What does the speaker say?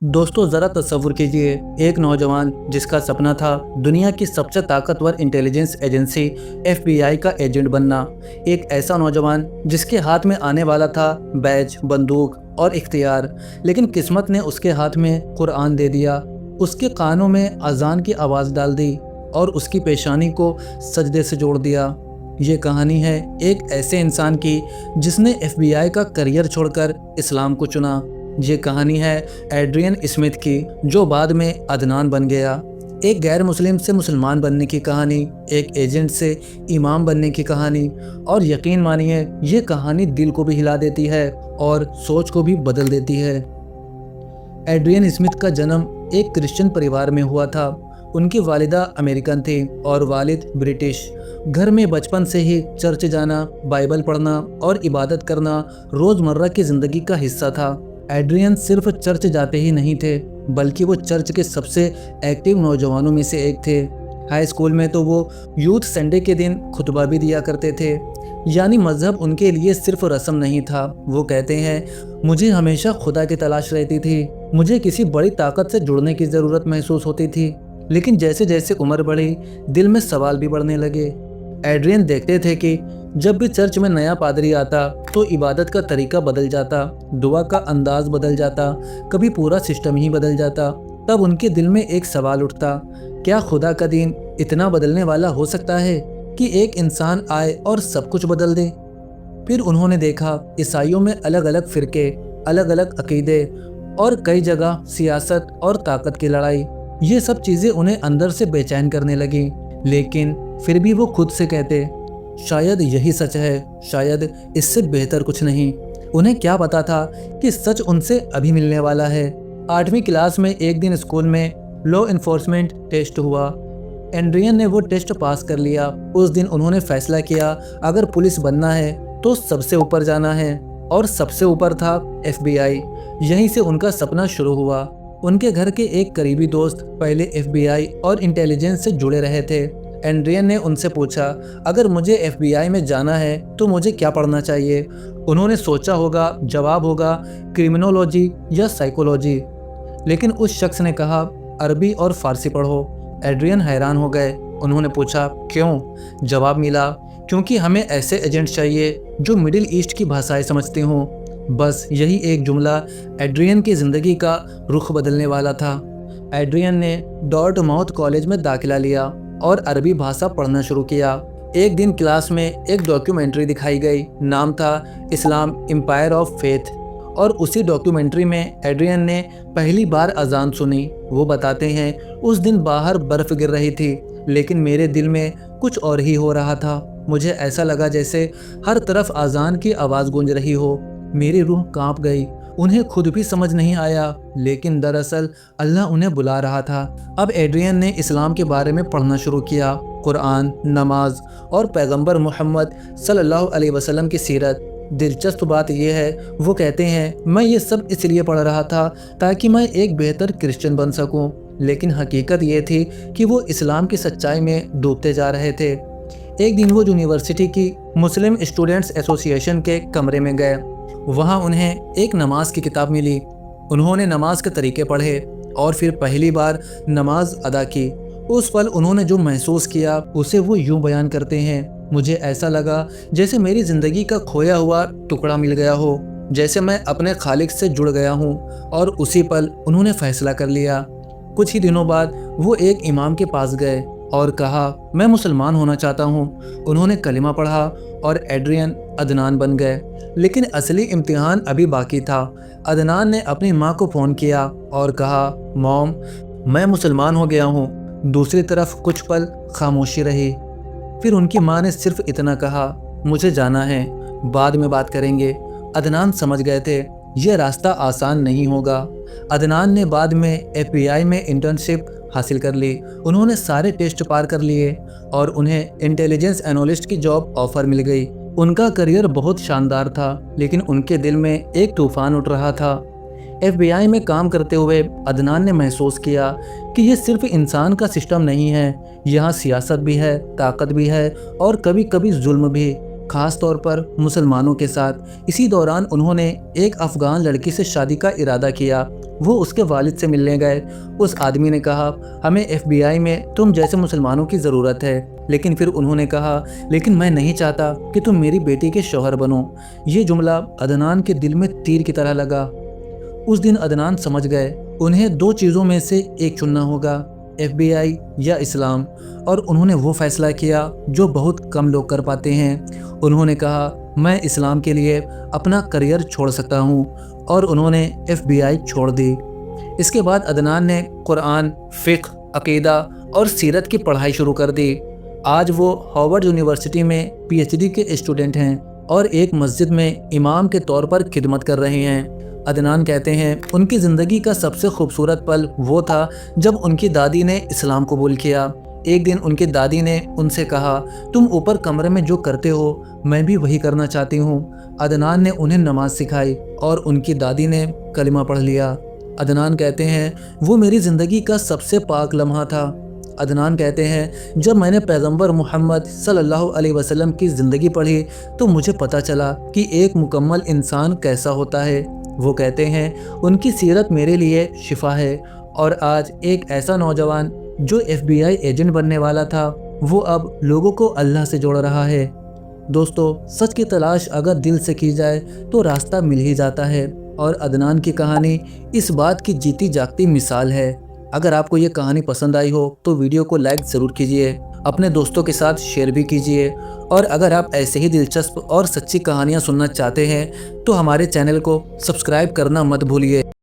दोस्तों ज़रा तसव्वुर कीजिए, एक नौजवान जिसका सपना था दुनिया की सबसे ताकतवर इंटेलिजेंस एजेंसी FBI का एजेंट बनना। एक ऐसा नौजवान जिसके हाथ में आने वाला था बैज, बंदूक और इख्तियार, लेकिन किस्मत ने उसके हाथ में कुरान दे दिया, उसके कानों में अजान की आवाज़ डाल दी और उसकी पेशानी को सजदे से जोड़ दिया। ये कहानी है एक ऐसे इंसान की जिसने FBI का करियर छोड़कर इस्लाम को चुना। ये कहानी है एड्रियन स्मिथ की, जो बाद में अदनान बन गया। एक गैर मुस्लिम से मुसलमान बनने की कहानी, एक एजेंट से इमाम बनने की कहानी, और यकीन मानिए ये कहानी दिल को भी हिला देती है और सोच को भी बदल देती है। एड्रियन स्मिथ का जन्म एक क्रिश्चियन परिवार में हुआ था। उनकी वालिदा अमेरिकन थी और वालिद ब्रिटिश। घर में बचपन से ही चर्च जाना, बाइबल पढ़ना और इबादत करना रोज़मर्रा की ज़िंदगी का हिस्सा था। एड्रियन सिर्फ चर्च जाते ही नहीं थे, बल्कि वो चर्च के सबसे एक्टिव नौजवानों में से एक थे। हाई स्कूल में तो वो यूथ संडे के दिन खुतबा भी दिया करते थे। यानी मज़हब उनके लिए सिर्फ रस्म नहीं था। वो कहते हैं, मुझे हमेशा खुदा की तलाश रहती थी, मुझे किसी बड़ी ताकत से जुड़ने की ज़रूरत महसूस होती थी। लेकिन जैसे जैसे उम्र बढ़ी, दिल में सवाल भी बढ़ने लगे। एड्रियन देखते थे कि जब भी चर्च में नया पादरी आता तो इबादत का तरीका बदल जाता, दुआ का अंदाज बदल जाता, कभी पूरा सिस्टम ही बदल जाता। तब उनके दिल में एक सवाल उठता, क्या खुदा का दीन इतना बदलने वाला हो सकता है कि एक इंसान आए और सब कुछ बदल दे? फिर उन्होंने देखा ईसाइयों में अलग अलग फ़िरके, अलग अलग अकीदे और कई जगह सियासत और ताकत की लड़ाई। ये सब चीज़ें उन्हें अंदर से बेचैन करने लगी। लेकिन फिर भी वो खुद से कहते, शायद यही सच है, शायद इससे बेहतर कुछ नहीं। उन्हें क्या पता था कि सच उनसे अभी मिलने वाला है। 8वीं क्लास में एक दिन स्कूल में लॉ इन्फोर्समेंट टेस्ट हुआ। एड्रियन ने वो टेस्ट पास कर लिया। उस दिन उन्होंने फैसला किया, अगर पुलिस बनना है तो सबसे ऊपर जाना है, और सबसे ऊपर था FBI। यहीं से उनका सपना शुरू हुआ। उनके घर के एक करीबी दोस्त पहले FBI और इंटेलिजेंस से जुड़े रहे थे। एड्रियन ने उनसे पूछा, अगर मुझे FBI में जाना है तो मुझे क्या पढ़ना चाहिए? उन्होंने सोचा होगा जवाब होगा क्रिमिनोलॉजी या साइकोलॉजी, लेकिन उस शख्स ने कहा, अरबी और फारसी पढ़ो। एड्रियन हैरान हो गए। उन्होंने पूछा, क्यों? जवाब मिला, क्योंकि हमें ऐसे एजेंट चाहिए जो मिडिल ईस्ट की भाषाएं समझते हों। बस यही एक जुमला एड्रियन की ज़िंदगी का रुख बदलने वाला था। एड्रियन ने डॉर्टमाउथ कॉलेज में दाखिला लिया और अरबी भाषा पढ़ना शुरू किया। एक दिन क्लास में एक डॉक्यूमेंट्री दिखाई गई, नाम था इस्लाम एम्पायर ऑफ फेथ, और उसी डॉक्यूमेंट्री में एड्रियन ने पहली बार अजान सुनी। वो बताते हैं, उस दिन बाहर बर्फ़ गिर रही थी, लेकिन मेरे दिल में कुछ और ही हो रहा था। मुझे ऐसा लगा जैसे हर तरफ अजान की आवाज़ गूंज रही हो। मेरी रूह कांप गई। उन्हें खुद भी समझ नहीं आया, लेकिन दरअसल अल्लाह उन्हें बुला रहा था। अब एड्रियन ने इस्लाम के बारे में पढ़ना शुरू किया, कुरान, नमाज और पैगंबर मोहम्मद सल्लल्लाहु अलैहि वसल्लम की सीरत। दिलचस्प बात यह है, वो कहते हैं, मैं ये सब इसलिए पढ़ रहा था ताकि मैं एक बेहतर क्रिश्चियन बन सकूं। लेकिन हकीकत ये थी कि वो इस्लाम की सच्चाई में डूबते जा रहे थे। एक दिन वो यूनिवर्सिटी की मुस्लिम स्टूडेंट्स एसोसिएशन के कमरे में गए। वहाँ उन्हें एक नमाज की किताब मिली। उन्होंने नमाज के तरीके पढ़े और फिर पहली बार नमाज अदा की। उस पल उन्होंने जो महसूस किया उसे वो यूं बयान करते हैं, मुझे ऐसा लगा जैसे मेरी ज़िंदगी का खोया हुआ टुकड़ा मिल गया हो, जैसे मैं अपने खालिक से जुड़ गया हूँ। और उसी पल उन्होंने फ़ैसला कर लिया। कुछ ही दिनों बाद वो एक इमाम के पास गए और कहा, मैं मुसलमान होना चाहता हूँ। उन्होंने कलिमा पढ़ा और एड्रियन अदनान बन गए। लेकिन असली इम्तिहान अभी बाकी था। अदनान ने अपनी माँ को फ़ोन किया और कहा, मॉम, मैं मुसलमान हो गया हूँ। दूसरी तरफ कुछ पल खामोशी रही। फिर उनकी माँ ने सिर्फ इतना कहा, मुझे जाना है, बाद में बात करेंगे। अदनान समझ गए थे यह रास्ता आसान नहीं होगा। अदनान ने बाद में FBI में इंटर्नशिप हासिल कर ली। उन्होंने सारे टेस्ट पार कर लिए और उन्हें इंटेलिजेंस एनालिस्ट की जॉब ऑफर मिल गई। उनका करियर बहुत शानदार था, लेकिन उनके दिल में एक तूफान उठ रहा था। FBI में काम करते हुए अदनान ने महसूस किया कि ये सिर्फ इंसान का सिस्टम नहीं है, यहाँ सियासत भी है, ताकत भी है और कभी कभी जुल्म भी। खास तौर पर मुसलमानों के साथ। इसी दौरान उन्होंने एक अफ़गान लड़की से शादी का इरादा किया। वो उसके वालिद से मिलने गए। उस आदमी ने कहा, हमें FBI में तुम जैसे मुसलमानों की ज़रूरत है। लेकिन फिर उन्होंने कहा, लेकिन मैं नहीं चाहता कि तुम मेरी बेटी के शौहर बनो। ये जुमला अदनान के दिल में तीर की तरह लगा। उस दिन अदनान समझ गए उन्हें 2 चीज़ों में से एक चुनना होगा, FBI या इस्लाम। और उन्होंने वो फ़ैसला किया जो बहुत कम लोग कर पाते हैं। उन्होंने कहा, मैं इस्लाम के लिए अपना करियर छोड़ सकता हूँ। और उन्होंने FBI छोड़ दी। इसके बाद अदनान ने कुरान, फ़िक़्ह, अक़ीदा और सीरत की पढ़ाई शुरू कर दी। आज वो हार्वर्ड यूनिवर्सिटी में PhD के स्टूडेंट हैं और एक मस्जिद में इमाम के तौर पर खिदमत कर रहे हैं। अदनान कहते हैं, उनकी ज़िंदगी का सबसे खूबसूरत पल वो था जब उनकी दादी ने इस्लाम कबूल किया। एक दिन उनकी दादी ने उनसे कहा, तुम ऊपर कमरे में जो करते हो मैं भी वही करना चाहती हूँ। अदनान ने उन्हें नमाज सिखाई और उनकी दादी ने कलिमा पढ़ लिया। अदनान कहते हैं, वो मेरी ज़िंदगी का सबसे पाक लम्हा था। अदनान कहते हैं, जब मैंने पैगंबर मोहम्मद सल्लल्लाहु अलैहि वसल्लम की ज़िंदगी पढ़ी तो मुझे पता चला कि एक मुकम्मल इंसान कैसा होता है। वो कहते हैं, उनकी सीरत मेरे लिए शिफा है। और आज एक ऐसा नौजवान जो FBI एजेंट बनने वाला था, वो अब लोगों को अल्लाह से जोड़ रहा है। दोस्तों, सच की तलाश अगर दिल से की जाए तो रास्ता मिल ही जाता है। और अदनान की कहानी इस बात की जीती जागती मिसाल है। अगर आपको ये कहानी पसंद आई हो तो वीडियो को लाइक ज़रूर कीजिए, अपने दोस्तों के साथ शेयर भी कीजिए। और अगर आप ऐसे ही दिलचस्प और सच्ची कहानियाँ सुनना चाहते हैं तो हमारे चैनल को सब्सक्राइब करना मत भूलिए।